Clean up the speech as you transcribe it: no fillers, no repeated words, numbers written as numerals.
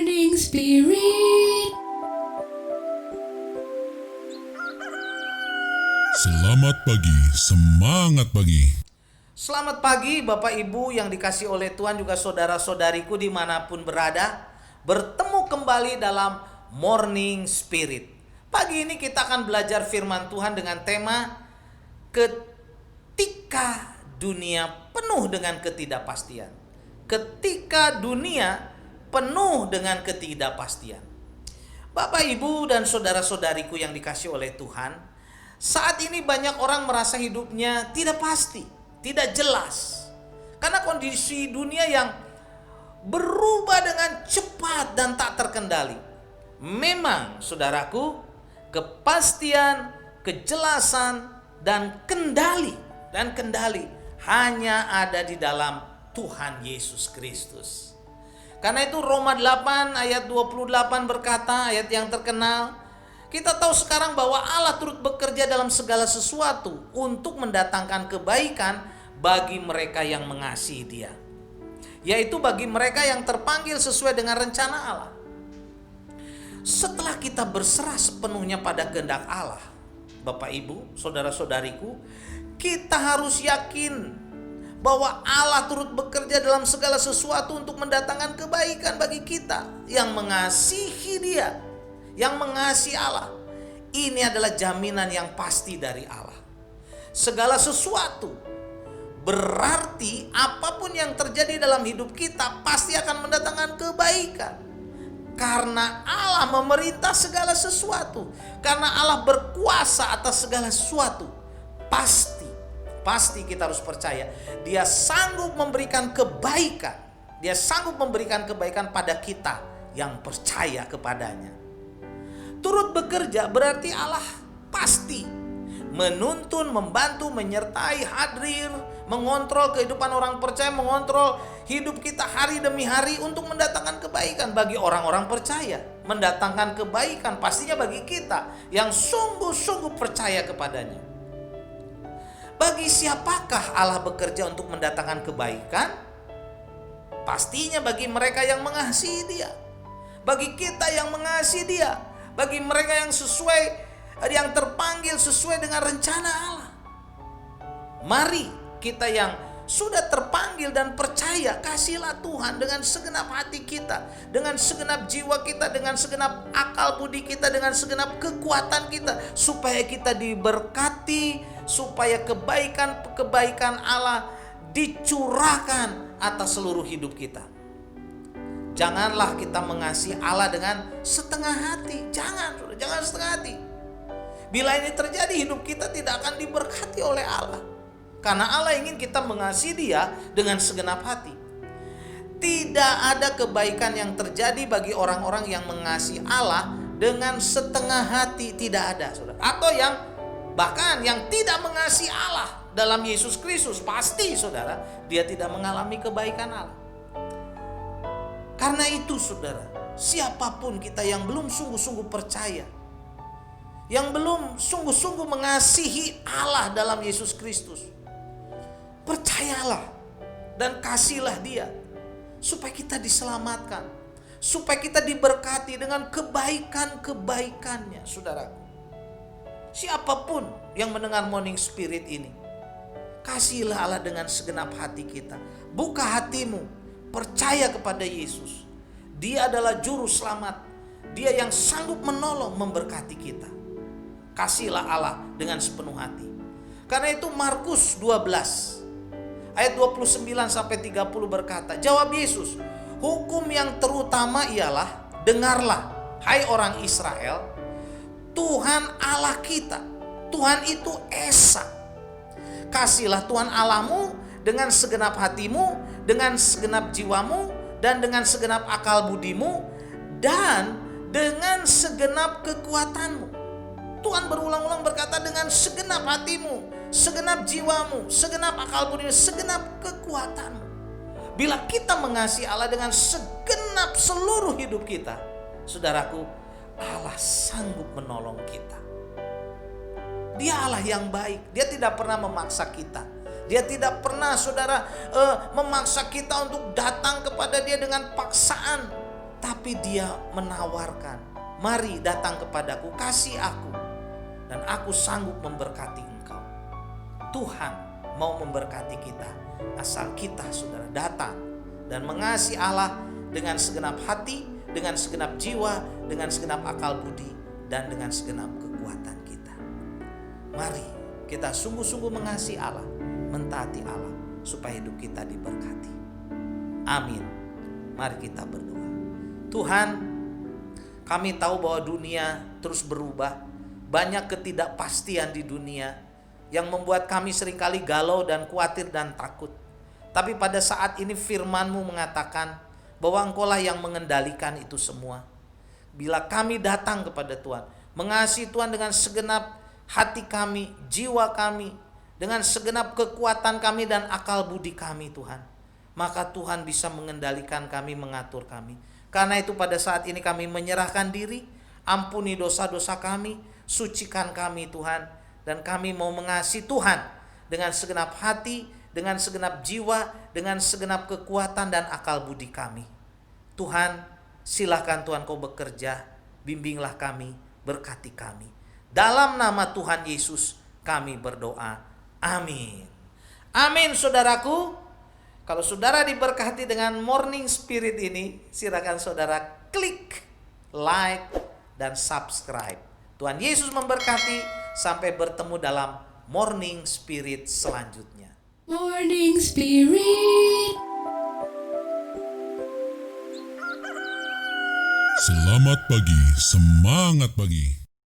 Morning Spirit. Selamat pagi, semangat pagi. Selamat pagi Bapak Ibu yang dikasih oleh Tuhan, juga saudara-saudariku dimanapun berada. Bertemu kembali dalam Morning Spirit. Pagi ini kita akan belajar firman Tuhan dengan tema ketika dunia penuh dengan ketidakpastian. Ketika dunia penuh dengan ketidakpastian. Bapak Ibu dan saudara-saudariku yang dikasih oleh Tuhan, saat ini banyak orang merasa hidupnya tidak pasti, tidak jelas. Karena kondisi dunia yang berubah dengan cepat dan tak terkendali. Memang saudaraku, kepastian, kejelasan, dan kendali hanya ada di dalam Tuhan Yesus Kristus. Karena itu Roma 8 ayat 28 berkata, ayat yang terkenal, kita tahu sekarang bahwa Allah turut bekerja dalam segala sesuatu untuk mendatangkan kebaikan bagi mereka yang mengasihi Dia, yaitu bagi mereka yang terpanggil sesuai dengan rencana Allah. Setelah kita berserah sepenuhnya pada kehendak Allah, Bapak Ibu, saudara-saudariku, kita harus yakin bahwa Allah turut bekerja dalam segala sesuatu untuk mendatangkan kebaikan bagi kita yang mengasihi Dia, yang mengasihi Allah. Ini adalah jaminan yang pasti dari Allah. Segala sesuatu berarti apapun yang terjadi dalam hidup kita pasti akan mendatangkan kebaikan. Karena Allah memerintah segala sesuatu, karena Allah berkuasa atas segala sesuatu, Pasti kita harus percaya Dia sanggup memberikan kebaikan. Dia sanggup memberikan kebaikan pada kita yang percaya kepadanya. Turut bekerja berarti Allah pasti menuntun, membantu, menyertai, hadir, mengontrol kehidupan orang percaya, mengontrol hidup kita hari demi hari untuk mendatangkan kebaikan bagi orang-orang percaya. Mendatangkan kebaikan pastinya bagi kita yang sungguh-sungguh percaya kepadanya. Bagi siapakah Allah bekerja untuk mendatangkan kebaikan? Pastinya bagi mereka yang mengasihi Dia. Bagi kita yang mengasihi Dia. Bagi mereka yang terpanggil sesuai dengan rencana Allah. Mari kita yang sudah terpanggil dan percaya, kasihlah Tuhan dengan segenap hati kita, dengan segenap jiwa kita, dengan segenap akal budi kita, dengan segenap kekuatan kita, supaya kita diberkati, supaya kebaikan Allah dicurahkan atas seluruh hidup kita. Janganlah kita mengasihi Allah dengan setengah hati. Jangan setengah hati. Bila ini terjadi, hidup kita tidak akan diberkati oleh Allah. Karena Allah ingin kita mengasihi Dia dengan segenap hati. Tidak ada kebaikan yang terjadi bagi orang-orang yang mengasihi Allah dengan setengah hati. Tidak ada, saudara. Atau bahkan yang tidak mengasihi Allah dalam Yesus Kristus, pasti saudara, dia tidak mengalami kebaikan Allah. Karena itu saudara, siapapun kita yang belum sungguh-sungguh percaya, yang belum sungguh-sungguh mengasihi Allah dalam Yesus Kristus, percayalah dan kasihlah Dia supaya kita diselamatkan, supaya kita diberkati dengan kebaikan-kebaikannya, saudaraku. Siapapun yang mendengar Morning Spirit ini, kasihlah Allah dengan segenap hati kita. Buka hatimu, percaya kepada Yesus. Dia adalah juru selamat. Dia yang sanggup menolong, memberkati kita. Kasihlah Allah dengan sepenuh hati. Karena itu Markus 12 ayat 29 sampai 30 berkata, jawab Yesus, hukum yang terutama ialah, dengarlah hai orang Israel, Tuhan Allah kita, Tuhan itu Esa. Kasihlah Tuhan Allahmu dengan segenap hatimu, dengan segenap jiwamu, dan dengan segenap akal budimu, dan dengan segenap kekuatanmu. Tuhan berulang-ulang berkata dengan segenap hatimu, segenap jiwamu, segenap akal budimu, segenap kekuatanmu. Bila kita mengasihi Allah dengan segenap seluruh hidup kita, saudaraku, Allah sanggup menolong kita. Dia Allah yang baik. Dia tidak pernah memaksa kita. Dia tidak pernah, saudara, memaksa kita untuk datang kepada Dia dengan paksaan. Tapi dia menawarkan, mari datang kepadaku, kasih aku, dan aku sanggup memberkati engkau. Tuhan mau memberkati kita, asal kita saudara datang dan mengasihi Allah dengan segenap hati, dengan segenap jiwa, dengan segenap akal budi, dan dengan segenap kekuatan kita. Mari kita sungguh-sungguh mengasihi Allah, mentaati Allah, supaya hidup kita diberkati. Amin. Mari kita berdoa. Tuhan, kami tahu bahwa dunia terus berubah. Banyak ketidakpastian di dunia yang membuat kami seringkali galau dan khawatir dan takut. Tapi pada saat ini firman-Mu mengatakan bahwa Engkau-lah yang mengendalikan itu semua. Bila kami datang kepada Tuhan, mengasihi Tuhan dengan segenap hati kami, jiwa kami, dengan segenap kekuatan kami dan akal budi kami Tuhan, maka Tuhan bisa mengendalikan kami, mengatur kami. Karena itu pada saat ini kami menyerahkan diri, ampuni dosa-dosa kami, sucikan kami Tuhan, dan kami mau mengasihi Tuhan dengan segenap hati, dengan segenap jiwa, dengan segenap kekuatan dan akal budi kami. Tuhan, silakan Tuhan Kau bekerja, bimbinglah kami, berkati kami. Dalam nama Tuhan Yesus kami berdoa. Amin. Amin saudaraku. Kalau saudara diberkati dengan Morning Spirit ini, silakan saudara klik like dan subscribe. Tuhan Yesus memberkati. Sampai bertemu dalam Morning Spirit selanjutnya. Morning Spirit. Selamat pagi, semangat pagi.